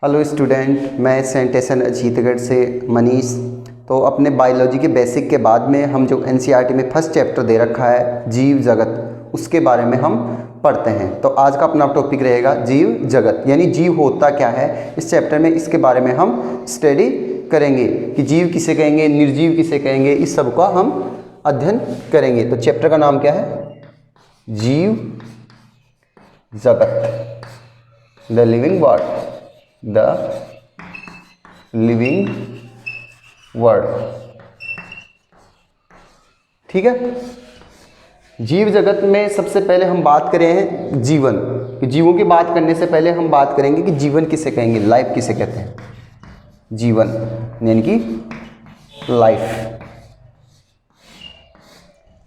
Hello student, मैं Saint एसन अजीतगढ़ से मनीष। तो अपने बायोलॉजी के बेसिक के बाद में हम जो एनसीईआरटी में फर्स्ट चैप्टर दे रखा है जीव जगत, उसके बारे में हम पढ़ते हैं। तो आज का अपना टॉपिक रहेगा जीव जगत, यानी जीव होता क्या है। इस चैप्टर में इसके बारे में हम स्टडी करेंगे कि जीव किसे कहेंगे, निर्जीव किसे कहेंगे, इस सब का हम अध्ययन करेंगे। तो चैप्टर का नाम क्या है? जीव जगत, the living world, the living world. ठीक है। जीव जगत में सबसे पहले हम बात करें हैं जीवन कि जीवों की बात करने से पहले हम बात करेंगे कि जीवन किसे कहेंगे, लाइफ किसे कहते हैं। जीवन यानी कि लाइफ,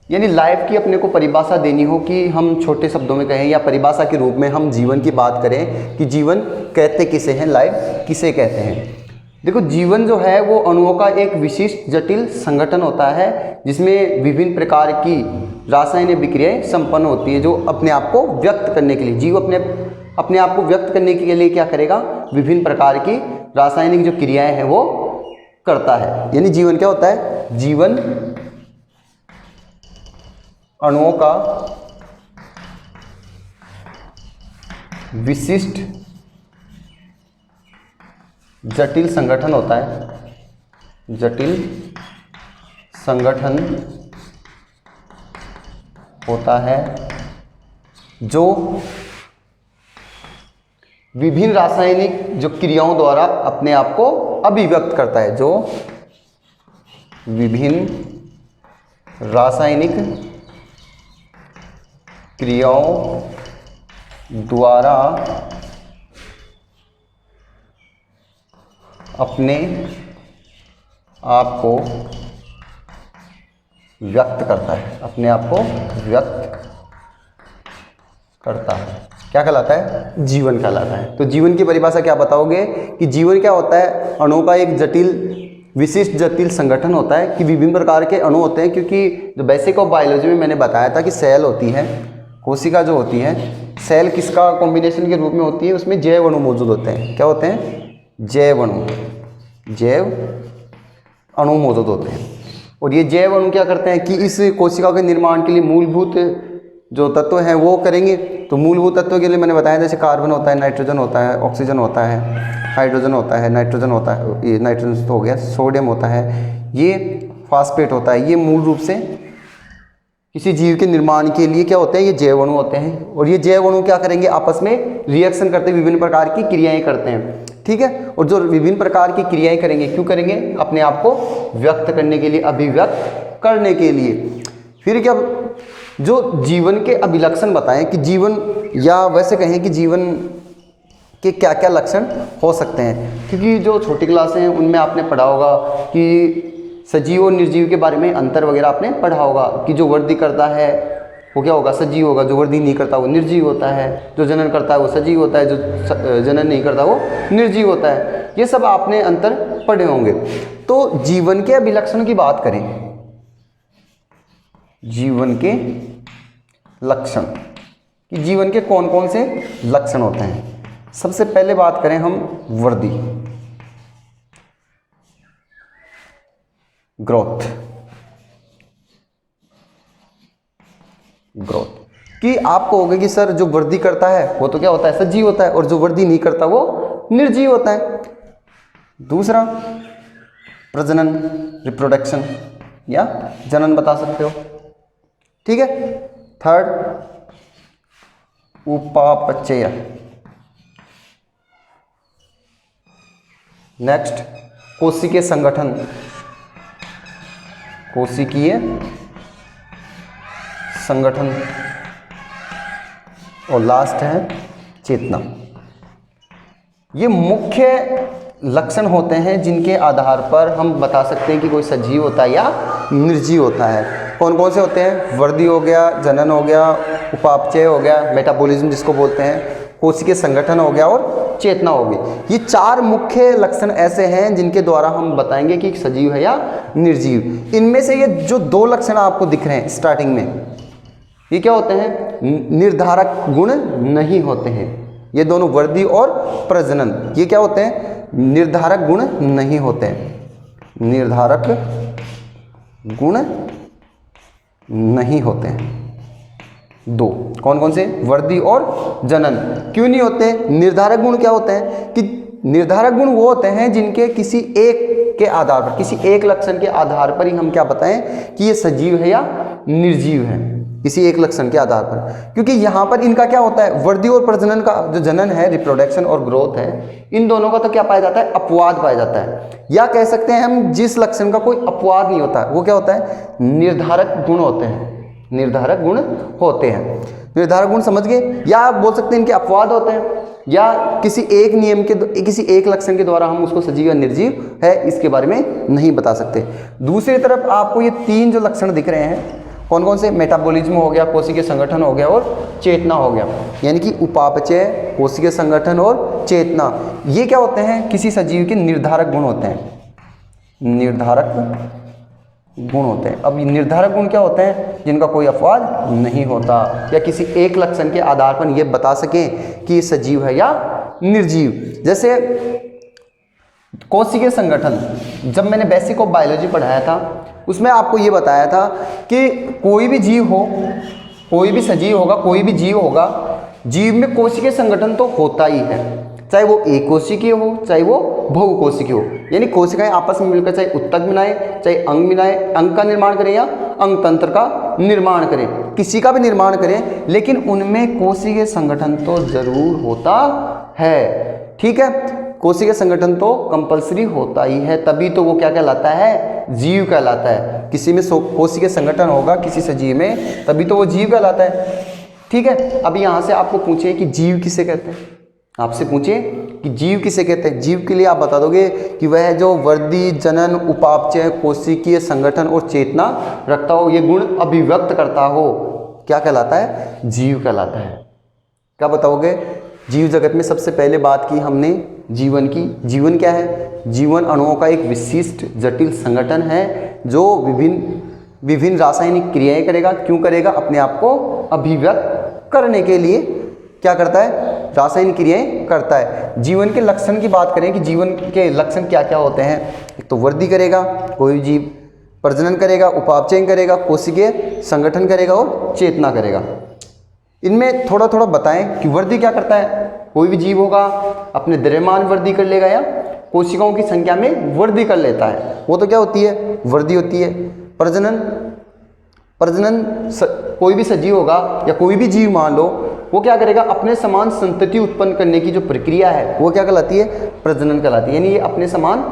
यानी लाइफ की अपने को परिभाषा देनी हो कि हम छोटे शब्दों में कहें या परिभाषा के रूप में हम जीवन की बात करें कि जीवन कहते किसे हैं, लाइफ किसे कहते हैं। देखो, जीवन जो है वो अणुओं का एक विशिष्ट जटिल संगठन होता है जिसमें विभिन्न प्रकार की रासायनिक विक्रियाएं संपन्न होती है, जो अपने आप को व्यक्त करने के लिए, जीव अपने आप को व्यक्त करने के लिए क्या करेगा, विभिन्न प्रकार की रासायनिक जो क्रियाएं हैं वो करता है। यानी जीवन क्या होता है? जीवन अणुओं का विशिष्ट जटिल संगठन होता है। जटिल संगठन होता है जो विभिन्न रासायनिक जो क्रियाओं द्वारा अपने आप को अभिव्यक्त करता है, जो विभिन्न रासायनिक क्रियाओं द्वारा अपने आप को व्यक्त करता है, अपने आप को व्यक्त करता है। क्या कहलाता है? जीवन कहलाता है। तो जीवन की परिभाषा क्या बताओगे कि जीवन क्या होता है? अणुओं का एक विशिष्ट जटिल संगठन होता है कि विभिन्न प्रकार के अणु होते हैं। क्योंकि जो बेसिक ऑफ बायोलॉजी में मैंने बताया था कि सेल होती है, कोशिका जो होती है, सेल किसका कॉम्बिनेशन के रूप में होती है? उसमें जैव अणु मौजूद होते हैं। क्या होते हैं? जैव अणु मौजूद होते हैं। और ये जैव अणु क्या करते हैं कि इस कोशिका के निर्माण के लिए मूलभूत जो तत्व हैं वो करेंगे। तो मूलभूत तत्वों के लिए मैंने बताया जैसे कार्बन होता है, नाइट्रोजन होता है, ऑक्सीजन होता है, हाइड्रोजन होता है, नाइट्रोजन होता है, ये नाइट्रोजन तो हो गया, सोडियम होता है, ये फास्फेट होता है। ये मूल रूप से किसी जीव के निर्माण के लिए क्या होते हैं? ये जैव अणु होते हैं। और ये जैव अणु क्या करेंगे? आपस में रिएक्शन करते, विभिन्न प्रकार की क्रियाएं करते हैं। ठीक है। और जो विभिन्न प्रकार की क्रियाएं करेंगे, क्यों करेंगे? अपने आप को व्यक्त करने के लिए, अभिव्यक्त करने के लिए। फिर क्या, जो जीवन के अभिलक्षण बताएं कि जीवन, या वैसे कहें कि जीवन के क्या क्या लक्षण हो सकते हैं। क्योंकि जो छोटी क्लासें हैं उनमें आपने पढ़ा होगा कि सजीव और निर्जीव के बारे में अंतर वगैरह आपने पढ़ा होगा कि जो वृद्धि करता है वो क्या होगा? सजीव होगा, जो वृद्धि नहीं करता वो निर्जीव होता है, जो जनन करता है वो सजीव होता है, जो जनन नहीं करता वो निर्जीव होता है। ये सब आपने अंतर पढ़े होंगे। तो जीवन के अभिलक्षण की बात करें, जीवन के लक्षण कि जीवन के कौन कौन से लक्षण होते हैं। सबसे पहले बात करें हम वृद्धि, ग्रोथ कि आप कहोगे कि सर जो वृद्धि करता है वो तो क्या होता है? सजीव होता है, और जो वृद्धि नहीं करता वो निर्जीव होता है। दूसरा, प्रजनन, रिप्रोडक्शन या जनन बता सकते हो। ठीक है। थर्ड, उपापचय। नेक्स्ट, कोशिकीय संगठन, कोशिकीय संगठन। और लास्ट है चेतना। ये मुख्य लक्षण होते हैं जिनके आधार पर हम बता सकते हैं कि कोई सजीव होता है या निर्जीव होता है। कौन कौन से होते हैं? वृद्धि हो गया, जनन हो गया, उपापचय हो गया, मेटाबॉलिज्म जिसको बोलते हैं, कोशिकीय संगठन हो गया और चेतना हो गई। ये चार मुख्य लक्षण ऐसे हैं जिनके द्वारा हम बताएंगे कि सजीव है या निर्जीव। इनमें से ये जो दो लक्षण आपको दिख रहे हैं स्टार्टिंग में, ये क्या होते हैं? निर्धारक गुण नहीं होते हैं। ये दोनों वृद्धि और प्रजनन ये क्या होते हैं, निर्धारक गुण नहीं होते हैं, निर्धारक गुण नहीं होते हैं। दो कौन कौन से, वृद्धि और जनन। क्यों नहीं होते? निर्धारक गुण क्या होते हैं कि निर्धारक गुण वो होते हैं जिनके किसी एक के आधार पर, किसी एक लक्षण के आधार पर ही हम क्या बताएं कि ये सजीव है या निर्जीव है, किसी एक लक्षण के आधार पर। क्योंकि यहाँ पर इनका क्या होता है, वृद्धि और प्रजनन का जो जनन है, रिप्रोडक्शन और ग्रोथ है, इन दोनों का तो क्या पाया जाता है, अपवाद पाया जाता है। या कह सकते हैं हम जिस लक्षण का कोई अपवाद नहीं होता वो क्या होता है, निर्धारक गुण होते हैं, निर्धारक गुण होते हैं। निर्धारक गुण समझ गए? या आप बोल सकते हैं इनके अपवाद होते हैं, या किसी एक नियम के, किसी एक लक्षण के द्वारा हम उसको सजीव या निर्जीव है इसके बारे में नहीं बता सकते। दूसरी तरफ आपको ये तीन जो लक्षण दिख रहे हैं कौन कौन से, मेटाबॉलिज्म हो गया, कोशिकीय संगठन हो गया और चेतना हो गया, यानी कि उपापचय, कोशिकीय संगठन और चेतना, ये क्या होते हैं, किसी सजीव के निर्धारक गुण होते हैं, निर्धारक गुण होते हैं। अब निर्धारक गुण क्या होते हैं, जिनका कोई अपवाद नहीं होता, या किसी एक लक्षण के आधार पर ये बता सकें कि ये सजीव है या निर्जीव। जैसे कोशिकीय संगठन, जब मैंने बेसिक ऑफ बायोलॉजी पढ़ाया था उसमें आपको ये बताया था कि कोई भी जीव हो, कोई भी सजीव होगा, कोई भी जीव होगा, जीव में कोशिकीय संगठन तो होता ही है, चाहे वो एक कोशिकीय हो चाहे वो बहुकोशिकीय हो, यानी कोशिकाएं आपस में मिलकर चाहे उत्तक बनाए, चाहे अंग बनाए, अंग का निर्माण करें या अंग तंत्र का निर्माण करें, किसी का भी निर्माण करें, लेकिन उनमें कोशिकीय संगठन तो जरूर होता है। ठीक है, कोशिकीय संगठन तो कंपलसरी होता ही है, तभी तो वो क्या कहलाता है, जीव कहलाता है। किसी में कोशिकीय संगठन होगा किसी सजीव में, तभी तो वो जीव कहलाता है। ठीक है, अब यहाँ से आपको पूछे कि जीव किसे कहते हैं, आपसे पूछे कि जीव किसे कहते हैं, जीव के लिए आप बता दोगे कि वह जो वृद्धि, जनन, उपापचय, कोशिकीय संगठन और चेतना रखता हो, ये गुण अभिव्यक्त करता हो, क्या कहलाता है, जीव कहलाता है। क्या बताओगे? जीव जगत में सबसे पहले बात की हमने जीवन की। जीवन क्या है? जीवन अणुओं का एक विशिष्ट जटिल संगठन है जो विभिन्न रासायनिक क्रियाएं करेगा। क्यों करेगा? अपने आप को अभिव्यक्त करने के लिए क्या करता है, रासायनिक क्रियाएं करता है। जीवन के लक्षण की बात करें कि जीवन के लक्षण क्या क्या होते हैं, एक तो वृद्धि करेगा कोई जीव, प्रजनन करेगा, उपापचय करेगा, कोशिकीय संगठन करेगा और चेतना करेगा। इनमें थोड़ा थोड़ा बताएं कि वृद्धि क्या करता है। कोई भी जीव होगा अपने द्रव्यमान वृद्धि कर लेगा या कोशिकाओं की संख्या में वृद्धि कर लेता है, वो तो क्या होती है, वृद्धि होती है। प्रजनन कोई भी सजीव होगा या कोई भी जीव मान लो, वो क्या करेगा, अपने समान संतति उत्पन्न करने की जो प्रक्रिया है वो क्या कहलाती है, प्रजनन कहलाती है, यानी ये अपने समान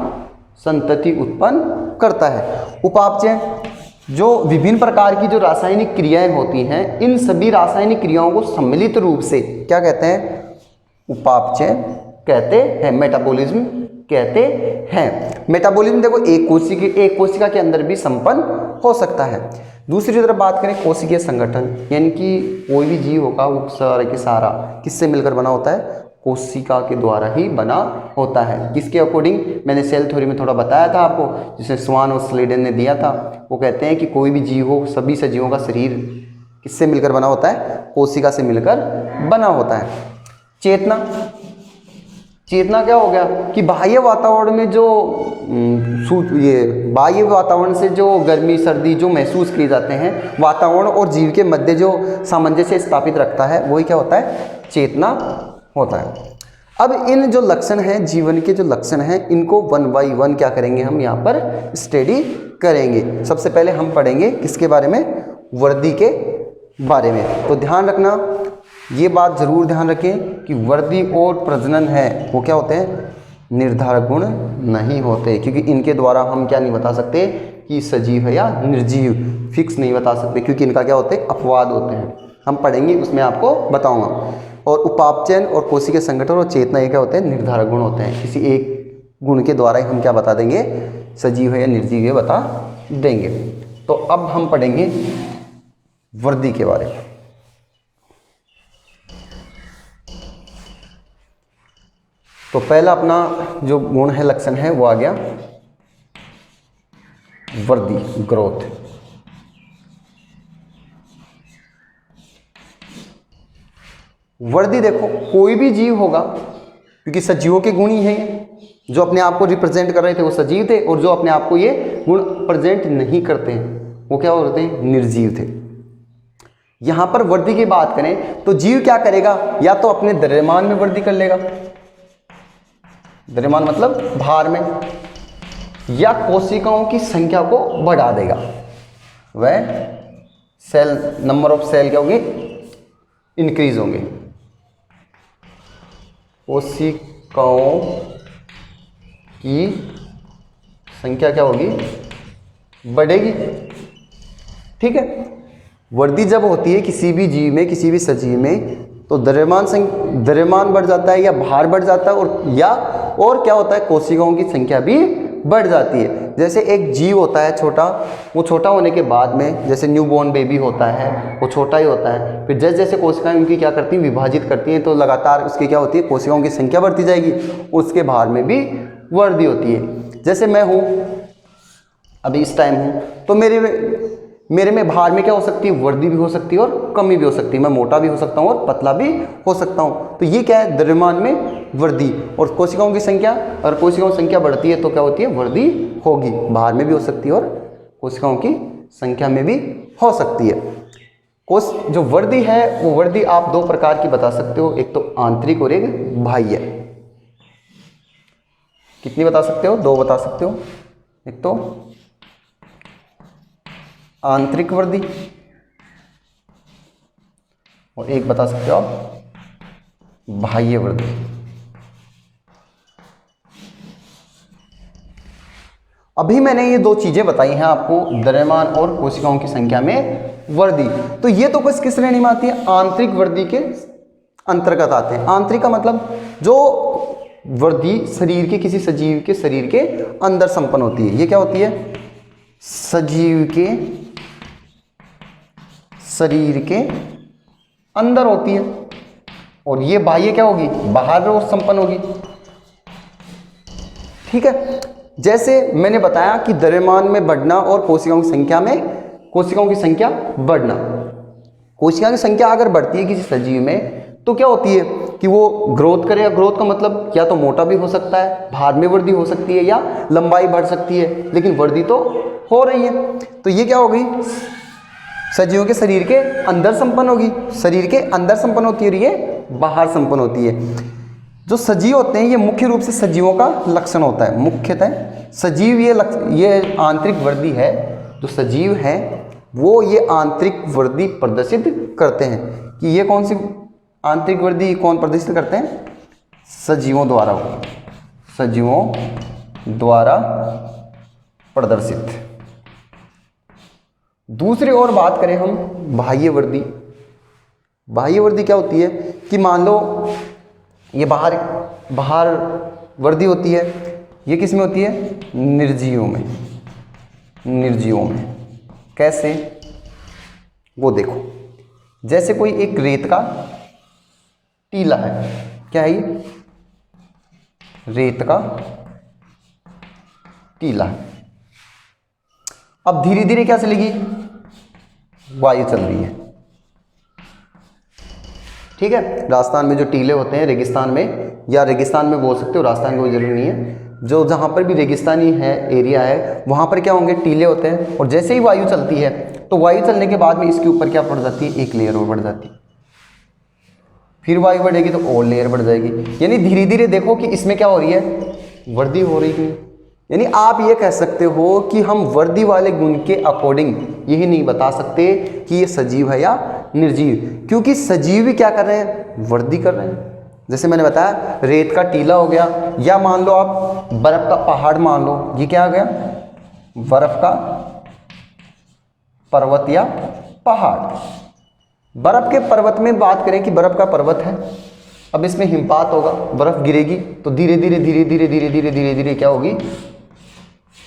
संतति उत्पन्न करता है। उपापचय, जो विभिन्न प्रकार की जो रासायनिक क्रियाएं होती हैं, इन सभी रासायनिक क्रियाओं को सम्मिलित रूप से क्या कहते हैं, उपापचय कहते हैं, मेटाबॉलिज्म कहते हैं। मेटाबॉलिज्म देखो एक कोशिका के अंदर भी संपन्न हो सकता है। दूसरी तरफ बात करें कोशिकीय संगठन, यानी कि कोई भी जीव होगा वो सारा के सारा किससे मिलकर बना होता है, कोशिका के द्वारा ही बना होता है। किसके अकॉर्डिंग, मैंने सेल थ्योरी में थोड़ा बताया था आपको, जिसे स्वान और स्लेडन ने दिया था। वो कहते हैं कि कोई भी जीव हो, सभी सजीवों का शरीर किससे मिलकर बना होता है, कोशिका से मिलकर बना होता है। चेतना क्या हो गया कि बाह्य वातावरण में जो बाह्य वातावरण से जो गर्मी सर्दी जो महसूस किए जाते हैं, वातावरण और जीव के मध्य जो सामंजस्य स्थापित रखता है, वही क्या होता है, चेतना होता है। अब इन जो लक्षण हैं, जीवन के जो लक्षण हैं, इनको 1 बाय 1 क्या करेंगे, हम यहाँ पर स्टडी करेंगे। सबसे पहले हम पढ़ेंगे किसके बारे में, वृद्धि के बारे में। तो ध्यान रखना, ये बात जरूर ध्यान रखें कि वृद्धि और प्रजनन है वो क्या होते हैं, निर्धारक गुण नहीं होते, क्योंकि इनके द्वारा हम क्या नहीं बता सकते कि सजीव है या निर्जीव, फिक्स नहीं बता सकते, क्योंकि इनका क्या होते हैं, अपवाद होते हैं। हम पढ़ेंगे उसमें आपको बताऊंगा। और उपापचयन और कोशिकीय संगठन और चेतना ये क्या होते हैं, निर्धारक गुण होते हैं। किसी एक गुण के द्वारा ही हम क्या बता देंगे, सजीव है या निर्जीव है बता देंगे। तो अब हम पढ़ेंगे वृद्धि के बारे में। तो पहला अपना जो गुण है, लक्षण है, वो आ गया वृद्धि, ग्रोथ। वर्दी देखो कोई भी जीव होगा, क्योंकि सजीवों के गुण ही हैं ये, जो अपने आप को रिप्रेजेंट कर रहे थे वो सजीव थे, और जो अपने आप को ये गुण प्रेजेंट नहीं करते हैं वो क्या होते हैं, निर्जीव थे। यहां पर वृद्धि की बात करें तो जीव क्या करेगा, या तो अपने द्रव्यमान में वृद्धि कर लेगा, द्रव्यमान मतलब भार में, या कोशिकाओं की संख्या को बढ़ा देगा, वह सेल नंबर ऑफ सेल क्या होंगे, इंक्रीज होंगे, कोशिकाओं की संख्या क्या होगी, बढ़ेगी। ठीक है, वृद्धि जब होती है किसी भी जीव में, किसी भी सजीव में, तो द्रव्यमान बढ़ जाता है या भार बढ़ जाता है, और क्या होता है, कोशिकाओं की संख्या भी बढ़ जाती है। जैसे एक जीव होता है छोटा, वो छोटा होने के बाद में जैसे न्यूबॉर्न बेबी होता है वो छोटा ही होता है, फिर जैसे जैसे कोशिकाएं उनकी क्या करती हैं, विभाजित करती हैं, तो लगातार उसकी क्या होती है, कोशिकाओं की संख्या बढ़ती जाएगी, उसके भार में भी वृद्धि होती है। जैसे मैं हूँ अभी इस टाइम हूँ, तो मेरे में भार में क्या हो सकती है, वृद्धि भी हो सकती है और कमी भी हो सकती है, मैं मोटा भी हो सकता हूँ और पतला भी हो सकता हूँ। तो ये क्या है, द्रव्यमान में वृद्धि। और कोशिकाओं की संख्या, अगर कोशिकाओं की संख्या बढ़ती है तो क्या होती है, वृद्धि होगी, भार में भी हो सकती है और कोशिकाओं की संख्या में भी हो सकती है। जो वृद्धि है वो वृद्धि आप दो प्रकार की बता सकते हो, एक तो आंतरिक और एक बाह्य। कितनी बता सकते हो, दो बता सकते हो, एक तो आंतरिक वृद्धि और एक बता सकते हो आप बाह्य वृद्धि। अभी मैंने ये दो चीजें बताई हैं आपको, द्रव्यमान और कोशिकाओं की संख्या में वृद्धि, तो ये तो बस किस श्रेणी में आती है, आंतरिक वृद्धि के अंतर्गत आते हैं। आंतरिक का मतलब जो वृद्धि शरीर के किसी सजीव के शरीर के अंदर संपन्न होती है, ये क्या होती है, सजीव के शरीर के अंदर होती है। और ये बाह्य क्या होगी, बाहर और संपन्न होगी। ठीक है, जैसे मैंने बताया कि द्रव्यमान में बढ़ना और कोशिकाओं की संख्या बढ़ना। कोशिका की संख्या अगर बढ़ती है किसी सजीव में तो क्या होती है कि वो ग्रोथ करेगा। ग्रोथ का मतलब या तो मोटा भी हो सकता है, भार में वृद्धि हो सकती है, या लंबाई बढ़ सकती है, लेकिन वृद्धि तो हो रही है। तो ये क्या होगी, सजीवों के शरीर के अंदर संपन्न होगी, शरीर के अंदर संपन्न होती है और ये बाहर संपन्न होती है। जो सजीव होते हैं ये मुख्य रूप से सजीवों का लक्षण होता है, मुख्यतः सजीव ये आंतरिक वृद्धि है। जो सजीव है वो ये आंतरिक वृद्धि प्रदर्शित करते हैं। कि ये कौन सी आंतरिक वृद्धि कौन प्रदर्शित करते हैं, सजीवों द्वारा प्रदर्शित। दूसरी ओर बात करें हम बाह्य वृद्धि। बाह्य वृद्धि क्या होती है कि मान लो ये बाहर वृद्धि होती है, ये किस में होती है, निर्जीवों में। कैसे, वो देखो, जैसे कोई एक रेत का टीला है, क्या है ये, रेत का टीला। अब धीरे धीरे क्या चलेगी, वायु चल रही है। ठीक है, राजस्थान में जो टीले होते हैं रेगिस्तान में, या रेगिस्तान में बोल सकते हो, राजस्थान की कोई जरूरी नहीं है, जो जहाँ पर भी रेगिस्तानी है एरिया है वहाँ पर क्या होंगे, टीले होते हैं। और जैसे ही वायु चलती है तो वायु चलने के बाद में इसके ऊपर क्या बढ़ जाती है, एक लेयर और बढ़ जाती है। फिर वायु बढ़ेगी तो और लेयर बढ़ जाएगी। यानी धीरे धीरे देखो कि इसमें क्या हो रही है, वृद्धि हो रही है। यानी आप ये कह सकते हो कि हम वृद्धि वाले गुण के अकॉर्डिंग यही नहीं बता सकते कि ये सजीव है या निर्जीव, क्योंकि सजीव भी क्या कर रहे हैं, वृद्धि कर रहे हैं। जैसे मैंने बताया रेत का टीला हो गया, या मान लो आप बर्फ का पहाड़ मान लो, ये क्या आ गया, बर्फ का पर्वत या पहाड़। बर्फ के पर्वत में बात करें कि बर्फ का पर्वत है, अब इसमें हिमपात होगा, बर्फ गिरेगी तो धीरे धीरे क्या होगी,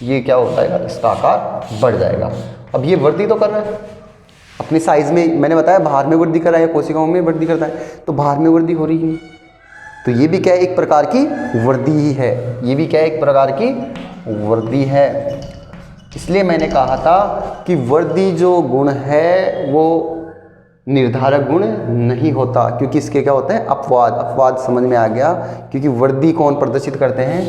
ये क्या होता है, इसका आकार बढ़ जाएगा। अब ये वृद्धि तो कर रहा है अपनी साइज में, मैंने बताया बाहर में वृद्धि कर रहा है, कोशिकाओं में वृद्धि करता है, तो बाहर में वृद्धि हो रही है। तो ये भी क्या है, एक प्रकार की वृद्धि ही है, ये भी क्या है, एक प्रकार की वृद्धि है। इसलिए मैंने कहा था कि वृद्धि जो गुण है वो निर्धारक गुण नहीं होता, क्योंकि इसके क्या होते हैं अपवाद। अपवाद समझ में आ गया, क्योंकि वर्दी कौन प्रदर्शित करते हैं,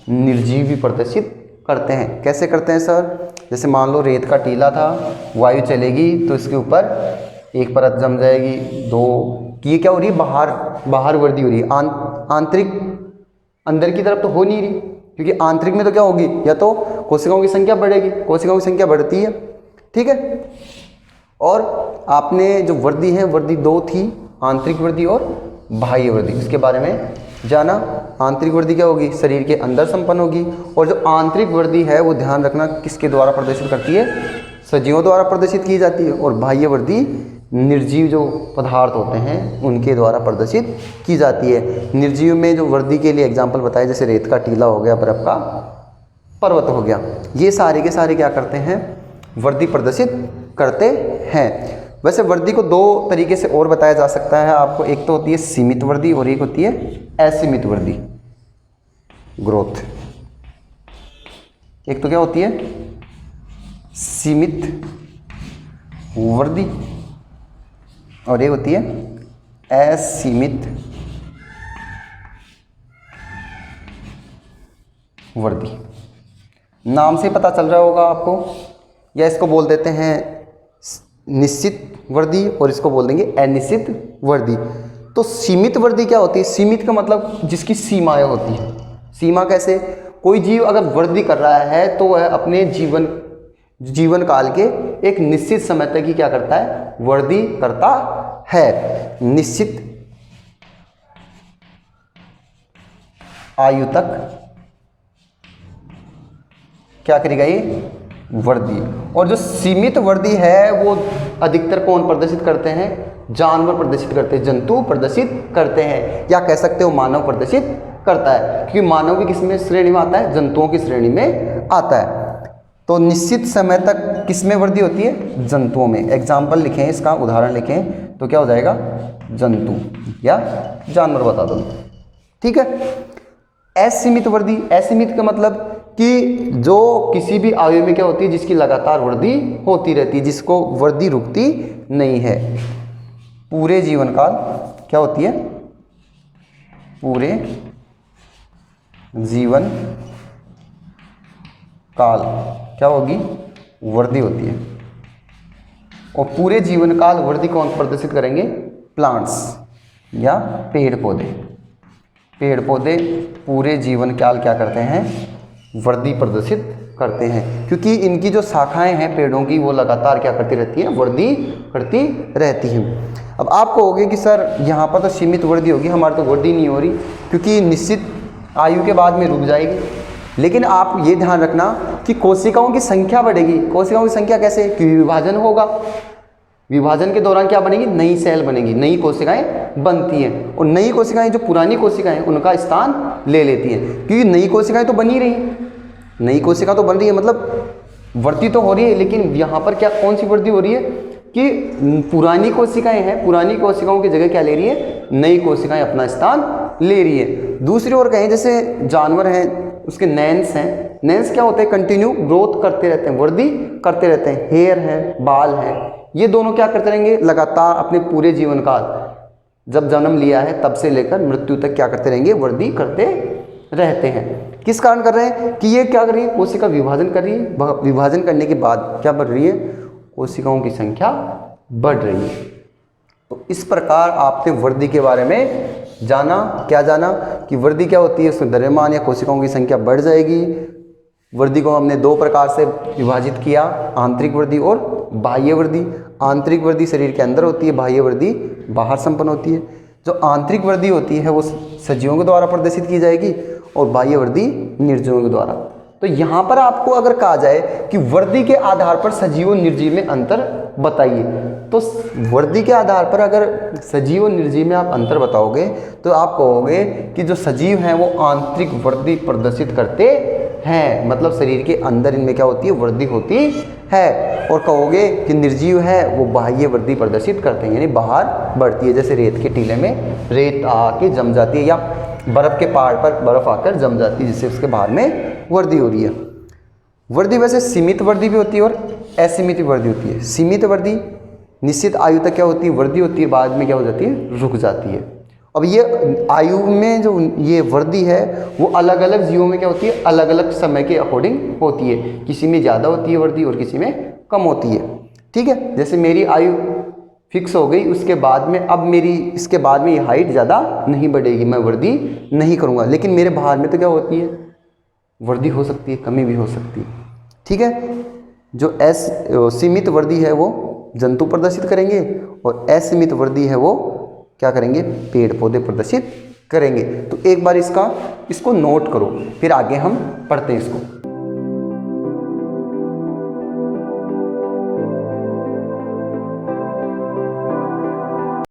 निर्जीव प्रदर्शित करते हैं। कैसे करते हैं सर, जैसे मान लो रेत का टीला था, वायु चलेगी तो इसके ऊपर एक परत जम जाएगी, दो कि ये क्या हो रही है, बाहर वर्दी हो रही है। आंतरिक अंदर की तरफ तो हो नहीं रही, क्योंकि आंतरिक में तो क्या होगी, या तो कोशिकाओं की संख्या बढ़ेगी, कोशिकाओं की संख्या बढ़ती है, ठीक है। और आपने जो वर्दी है, वर्दी दो थी, आंतरिक वर्दी और बाह्य वर्दी, इसके बारे में जाना। आंतरिक वर्दी क्या होगी, शरीर के अंदर संपन्न होगी, और जो आंतरिक वर्दी है वो ध्यान रखना किसके द्वारा प्रदर्शित करती है, सजीवों द्वारा प्रदर्शित की जाती है, और बाह्य वर्दी निर्जीव जो पदार्थ होते हैं उनके द्वारा प्रदर्शित की जाती है। निर्जीव में जो वर्दी के लिए एग्जाम्पल बताए, जैसे रेत का टीला हो गया, बर्फ का पर्वत हो गया, ये सारे के सारे क्या करते हैं, वर्दी प्रदर्शित करते हैं। वैसे वर्दी को दो तरीके से और बताया जा सकता है आपको, एक तो होती है सीमित वर्दी और एक होती है असीमित वर्दी, ग्रोथ। एक तो क्या होती है सीमित वर्दी और एक होती है असीमित वर्दी। नाम से पता चल रहा होगा आपको, या इसको बोल देते हैं निश्चित वर्दी और इसको बोल देंगे अनिश्चित वर्दी। तो सीमित वर्दी क्या होती है, सीमित का मतलब जिसकी सीमाएं होती है। सीमा कैसे, कोई जीव अगर वर्दी कर रहा है तो वह अपने जीवन काल के एक निश्चित समय तक ही क्या करता है, वर्दी करता है। निश्चित आयु तक क्या करेगा ये, वर्दी। और जो सीमित वर्दी है वो अधिकतर कौन प्रदर्शित करते हैं, जानवर प्रदर्शित करते हैं, जंतु प्रदर्शित करते हैं, या कह सकते हो मानव प्रदर्शित करता है, क्योंकि मानव भी किस में श्रेणी में आता है, जंतुओं की श्रेणी में आता है। तो निश्चित समय तक किस में वृद्धि होती है, जंतुओं में। एग्जाम्पल लिखें, इसका उदाहरण लिखें तो क्या हो जाएगा, जंतु या जानवर बता दो, ठीक है। असीमित वृद्धि, असीमित का मतलब कि जो किसी भी आयु में क्या होती है, जिसकी लगातार वृद्धि होती रहती है, जिसको वृद्धि रुकती नहीं है। पूरे जीवन काल क्या होती है, पूरे जीवन काल क्या होगी, वृद्धि होती है। और पूरे जीवन काल वृद्धि कौन प्रदर्शित करेंगे, प्लांट्स या पेड़ पौधे। पेड़ पौधे पूरे जीवन काल क्या करते हैं, वृद्धि प्रदर्शित करते हैं, क्योंकि इनकी जो शाखाएं हैं पेड़ों की वो लगातार क्या करती रहती हैं, वृद्धि करती रहती हैं। अब आप कहोगे कि सर यहाँ पर तो सीमित वृद्धि होगी, हमारी तो वृद्धि नहीं हो रही, क्योंकि निश्चित आयु के बाद में रुक जाएगी। लेकिन आप ये ध्यान रखना कि कोशिकाओं की संख्या बढ़ेगी। कोशिकाओं की संख्या कैसे, कि विभाजन होगा, विभाजन के दौरान क्या बनेगी, नई सेल बनेगी, नई कोशिकाएं बनती हैं, और नई कोशिकाएं जो पुरानी कोशिकाएं हैं उनका स्थान ले लेती हैं, क्योंकि नई कोशिकाएं तो बनी रही, नई कोशिका तो बन रही है, मतलब वृद्धि तो हो रही है। लेकिन यहाँ पर क्या कौन सी वृद्धि हो रही है कि पुरानी कोशिकाएं हैं, पुरानी कोशिकाओं की जगह क्या ले रही है, नई कोशिकाएं अपना स्थान ले रही है। दूसरी ओर कहें जैसे जानवर हैं, उसके नैंस हैं, नैंस क्या होते हैं, कंटिन्यू ग्रोथ करते रहते हैं, वृद्धि करते रहते हैं। हेयर है, बाल है, ये दोनों क्या करते रहेंगे, लगातार अपने पूरे जीवन काल, जब जन्म लिया है तब से लेकर मृत्यु तक क्या करते रहेंगे, वृद्धि करते रहते हैं। किस कारण कर रहे हैं कि ये क्या कर रही है, कोशिका विभाजन कर रही है, विभाजन करने के बाद क्या बढ़ रही है, कोशिकाओं की संख्या बढ़ रही है। तो इस प्रकार आपने वृद्धि के बारे में जाना, क्या जाना कि वृद्धि क्या होती है, उसमें द्रव्यमान या कोशिकाओं की संख्या बढ़ जाएगी। वृद्धि को हमने दो प्रकार से विभाजित किया, आंतरिक वृद्धि और बाह्य वृद्धि। आंतरिक वृद्धि शरीर के अंदर होती है, बाह्य वृद्धि बाहर संपन्न होती है। जो आंतरिक वृद्धि होती है वो सजीवों के द्वारा प्रदर्शित की जाएगी और बाह्य वृद्धि निर्जीवों के द्वारा। तो यहाँ पर आपको अगर कहा जाए कि वृद्धि के आधार पर सजीव और निर्जीव में अंतर बताइए, तो वृद्धि के आधार पर अगर सजीव और निर्जीव में आप अंतर बताओगे तो आप कहोगे कि जो सजीव हैं वो आंतरिक वृद्धि प्रदर्शित करते हैं, मतलब शरीर के अंदर इनमें क्या होती है, वृद्धि होती है। और कहोगे कि निर्जीव है वो बाह्य वृद्धि प्रदर्शित करते हैं, यानी बाहर बढ़ती है। जैसे रेत के टीले में रेत आके जम जाती है, या बर्फ़ के पहाड़ पर बर्फ़ आकर जम जाती है, जिससे उसके बाहर में वृद्धि हो रही है। वृद्धि वैसे सीमित वृद्धि भी होती है और असीमित वृद्धि होती है। सीमित वृद्धि निश्चित आयु तक क्या होती है, वृद्धि होती है, बाद में क्या हो जाती है, रुक जाती है। अब ये आयु में जो ये वृद्धि है वो अलग अलग जीवों में क्या होती है, अलग अलग समय के अकॉर्डिंग होती है, किसी में ज़्यादा होती है वृद्धि और किसी में कम होती है। ठीक है, जैसे मेरी आयु फिक्स हो गई, उसके बाद में अब मेरी इसके बाद में ये हाइट ज़्यादा नहीं बढ़ेगी, मैं वृद्धि नहीं करूँगा, लेकिन मेरे बाहर में तो क्या होती है, वृद्धि हो सकती है, कमी भी हो सकती है। ठीक है, जो सीमित वृद्धि है वो जंतु प्रदर्शित करेंगे और असीमित वृद्धि है वो क्या करेंगे, पेड़ पौधे प्रदर्शित करेंगे। तो एक बार इसको नोट करो, फिर आगे हम पढ़ते हैं इसको।